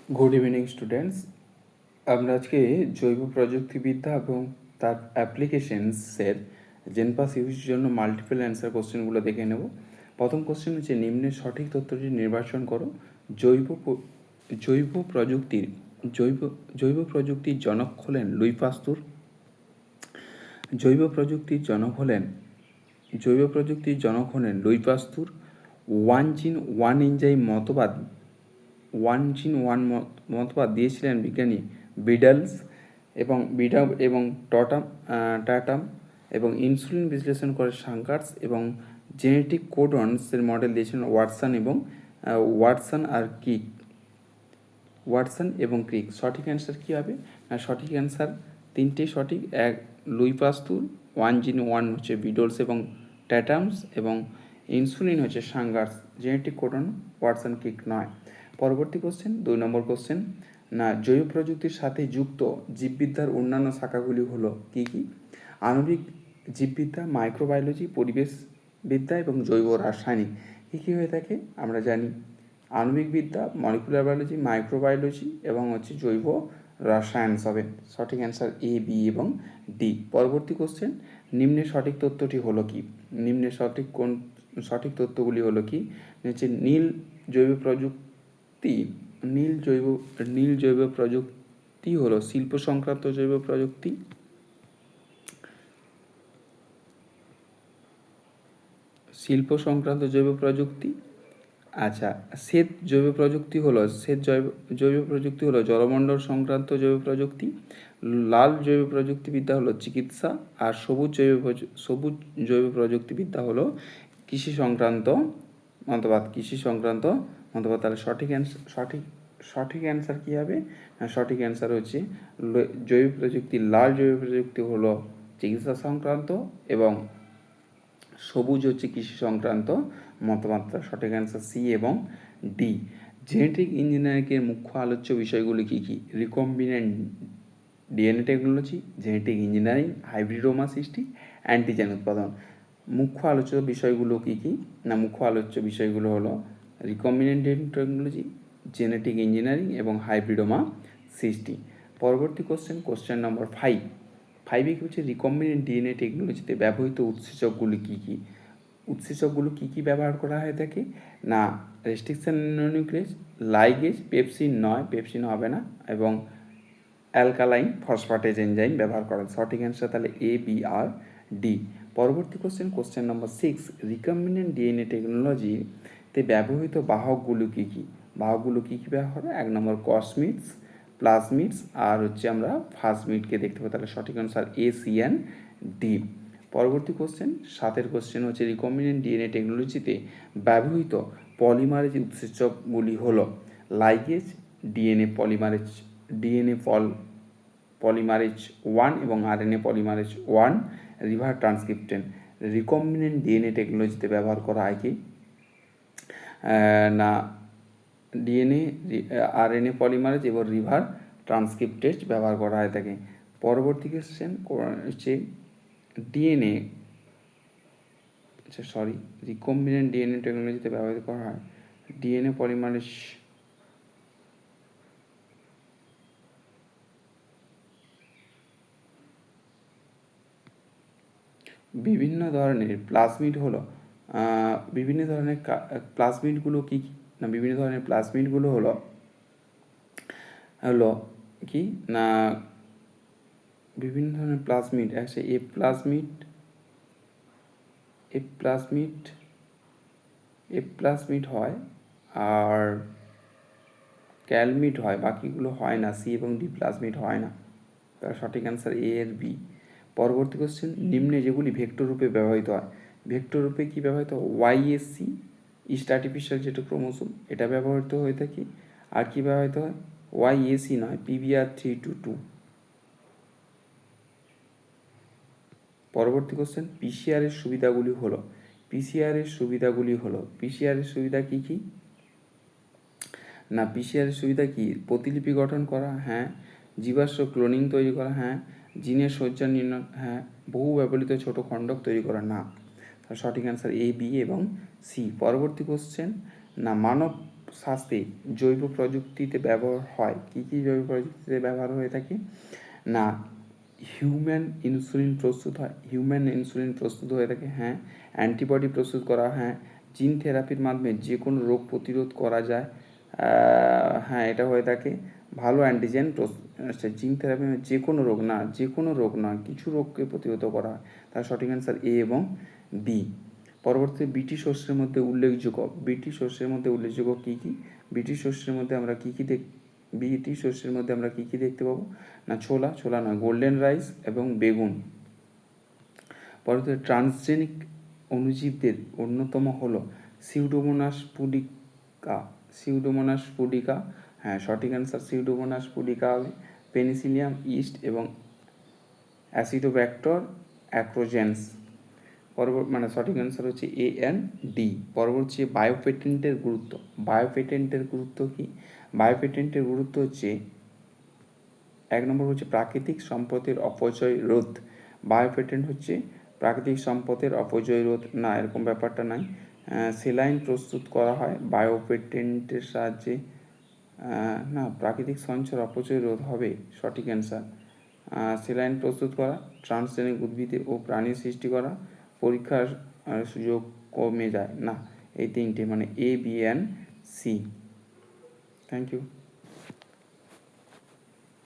Good evening students. আমরা আজকে জৈব প্রযুক্তিবিদ্যা এবং তার অ্যাপ্লিকেশনসের জেনপাস ইউজের জন্য মাল্টিপল অ্যান্সার কোশ্চেনগুলো দেখে নেব। প্রথম কোশ্চেন হচ্ছে নিম্নের সঠিক তথ্যটি নির্বাচন করো। জৈব জৈব প্রযুক্তির জৈব জৈব প্রযুক্তির জনক হলেন লুই পাস্তুর। জৈব প্রযুক্তির জনক হলেন লুই পাস্তুর। ওয়ান জিন ওয়ান এনজাইম মতবাদ দিয়েছিলেন বিজ্ঞানী বিডলস এবং টাটাম এবং ইনসুলিন বিশ্লেষণ করে সাংকার্স এবং জেনেটিক কোডনসের মডেল দিয়েছিলেন ওয়াটসন এবং ক্রিক। সঠিক অ্যান্সার কী হবে? না, সঠিক অ্যান্সার তিনটেই সঠিক। এক লুই পাস্তুর, ওয়ান জিন ওয়ান হচ্ছে বিডলস এবং ট্যাটামস এবং ইনসুলিন হচ্ছে সাংগার্স, জেনেটিক কোডন ওয়াটসন ক্রিক নয়। পরবর্তী কোশ্চেন, 2 নম্বর কোশ্চেন, না জৈব প্রযুক্তির সাথে যুক্ত জীববিদ্যার অন্যান্য শাখাগুলি হলো কী কী? আণবিক জীববিদ্যা, মাইক্রোবায়োলজি, পরিবেশবিদ্যা এবং জৈব রাসায়নিক। কী কী হয়ে থাকে আমরা জানি। আণবিক বিদ্যা, মলিকুলার বায়োলজি, মাইক্রোবায়োলজি এবং হচ্ছে জৈব রসায়ন হবে। সঠিক অ্যান্সার এ, বি এবং ডি। পরবর্তী কোশ্চেন, নিম্নের সঠিক তথ্যটি হলো কি? নিম্নের সঠিক তথ্যগুলি হলো কি? হচ্ছে নীল জৈব প্রযুক্তি হলো শিল্প সংক্রান্ত জৈব প্রযুক্তি। আচ্ছা, শ্বেত জৈব প্রযুক্তি হলো জলমণ্ডল সংক্রান্ত জৈব প্রযুক্তি। লাল জৈব প্রযুক্তিবিদ্যা হলো চিকিৎসা। আর সবুজ জৈব প্রযুক্তিবিদ্যা হলো কৃষি সংক্রান্ত মতবাদ। তাহলে সঠিক অ্যান্সার কী হবে? সঠিক অ্যান্সার হচ্ছে লাল জৈব প্রযুক্তি হলো চিকিৎসা সংক্রান্ত এবং সবুজ হচ্ছে কৃষি সংক্রান্ত মতবাদ। সঠিক অ্যান্সার সি এবং ডি। জেনেটিক ইঞ্জিনিয়ারিংয়ের মুখ্য আলোচ্য বিষয়গুলি কী কী? Recombinant DNA technology, genetic engineering, hybridoma সৃষ্টি, অ্যান্টিজেন উৎপাদন। মুখ্য আলোচ্য বিষয়গুলো কী কী? না, মুখ্য আলোচ্য বিষয়গুলো হলো recombinant DNA technology, genetic engineering এবং হাইব্রিডোমা সৃষ্টি। পরবর্তী কোশ্চেন নম্বর 5। কী হচ্ছে রিকম্বিনেন্ট ডিএনএ টেকনোলজিতে ব্যবহৃত উৎসেচকগুলি কী কী ব্যবহার করা হয়ে থাকে? না, রেস্ট্রিকশন নিউক্লিয়েস, লাইগেজ, পেপসিন হবে না, এবং অ্যালকালাইন ফসফেটেজ এনজাইম ব্যবহার করা। সঠিক অ্যান্সার তাহলে এ, বি আর ডি। পরবর্তী কোশ্চেন নম্বর 6। রিকম্বিনেন্ট ডিএনএ টেকনোলজিতে ব্যবহৃত বাহকগুলো কী কী? ব্যবহার হয়? 1 নম্বর কসমিডস, প্লাজমিডস আর হচ্ছে আমরা ফাজমিডকে দেখতে পাই। তাহলে সঠিক answer A, C and D. পরবর্তী 7 হচ্ছে রিকম্বিনেন্ট ডিএনএ টেকনোলজিতে ব্যবহৃত পলিমারেজ উৎসেচকগুলি হলো লাইগেজ, ডিএনএ পলিমারেজ 1 এবং RNA polymerase 1, reverse transcriptase. Recombinant DNA টেকনোলজিতে ব্যবহার করা হয় কি? না, আরএনএ পলিমারেজ এবং রিভার ট্রান্সক্রিপ্টেজ ব্যবহার করা হয়ে থাকে। পরবর্তী কোশ্চেন হচ্ছে রিকম্বিনেন্ট ডিএনএ টেকনোলজিতে ব্যবহার করা হয় ডিএনএ পলিমারেজ বিভিন্ন ধরনের প্লাজমিডগুলো কী কী? না, বিভিন্ন ধরনের প্লাজমিডগুলো হলো কি না, বিভিন্ন ধরনের প্লাজমিড আছে। এ প্লাজমিড হয় আর ক্যালমিড হয়, বাকিগুলো হয় না। সি এবং ডি প্লাজমিড হয় না। তার সঠিক অ্যান্সার এ এর বি। পরবর্তী কোশ্চেন, নিম্নে যেগুলি ভেক্টর রূপে ব্যবহৃত হয়, ভেক্টর রূপে কী ব্যবহৃত হয়? ওয়াইএসসি, ইস্ট আর্টিফিশিয়াল যেটা ক্রোমোসোম, এটা ব্যবহৃত হয়ে থাকে। আর কি ব্যবহৃত হয়? ওয়াইএসি নয়, PBR322। পরবর্তী কোশ্চেন, পিসিআর এর সুবিধাগুলি হলো কী কী? না, পিসিআর এর সুবিধা কি? প্রতিলিপি গঠন করা, হ্যাঁ। জীবাশ্ম ক্লোনিং তৈরি করা, হ্যাঁ। জিনের সজ্জা নির্ণয়, হ্যাঁ। বহু ব্যবহৃত ছোট খণ্ডক তৈরি করা, না। সঠিক অ্যান্সার এ, বি এবং সি। পরবর্তী কোশ্চেন, না মানব স্বাস্থ্যে জৈব প্রযুক্তিতে ব্যবহার হয়। কী কী জৈব প্রযুক্তিতে ব্যবহার হয়ে থাকে? না, হিউম্যান ইনসুলিন প্রস্তুত হয়, হিউম্যান ইনসুলিন প্রস্তুত হয়ে থাকে। হ্যাঁ। অ্যান্টিবডি প্রস্তুত করা। হ্যাঁ। জিন থেরাপির মাধ্যমে যে কোনো রোগ প্রতিরোধ করা যায়। হ্যাঁ, এটা হয়ে থাকে। ভালো অ্যান্টিজেন জিন থেরাপি যে কোনো রোগ না, যে কোনো রোগ না, কিছু রোগকে প্রতিরোধ করা হয়। তার সঠিক অ্যান্সার এ এবং বি। পরবর্তী বিটি শস্যের মধ্যে উল্লেখযোগ্য, বিটি শস্যের মধ্যে উল্লেখযোগ্য কী কী? বিটি শস্যের মধ্যে আমরা কী কী বিটি শস্যের মধ্যে আমরা কী কী দেখতে পাবো? না, ছোলা নয়, গোল্ডেন রাইস এবং বেগুন। পরবর্তী ট্রান্সজেনিক অণুজীবদের অন্যতম হলো সিউডোমোনাস পুডিকা। সিউডোমোনাস পুডিকা, হ্যাঁ সঠিক অ্যান্সার সিউডোমোনাস পুডিকা হবে। পেনিসিলিয়াম, ইস্ট এবং অ্যাসিডোব্যাক্টর অ্যাক্রোজেন্স। মানে সঠিক অ্যান্সার হচ্ছে এ এন ডি। পরবর্তী বায়োপেটেন্টের গুরুত্ব। বায়োপেটেন্টের গুরুত্ব কি? বায়োপেটেন্টের গুরুত্ব হচ্ছে, এক নম্বর হচ্ছে প্রাকৃতিক সম্পদের অপচয় রোধ। বায়োপেটেন্ট হচ্ছে প্রাকৃতিক সম্পদের অপচয় রোধ। না, এরকম ব্যাপারটা নাই। সেলাইন প্রস্তুত করা হয় বায়োপেটেন্টের সাহায্যে। না, প্রাকৃতিক সঞ্চয়ের অপচয় রোধ হবে সঠিক অ্যান্সার। সেলাইন প্রস্তুত করা, ট্রান্সজেনিক উদ্ভিদে ও প্রাণী সৃষ্টি করা, পরীক্ষার সুযোগ কমে যায়। না, এই তিনটে মানে A, B and C. Thank you.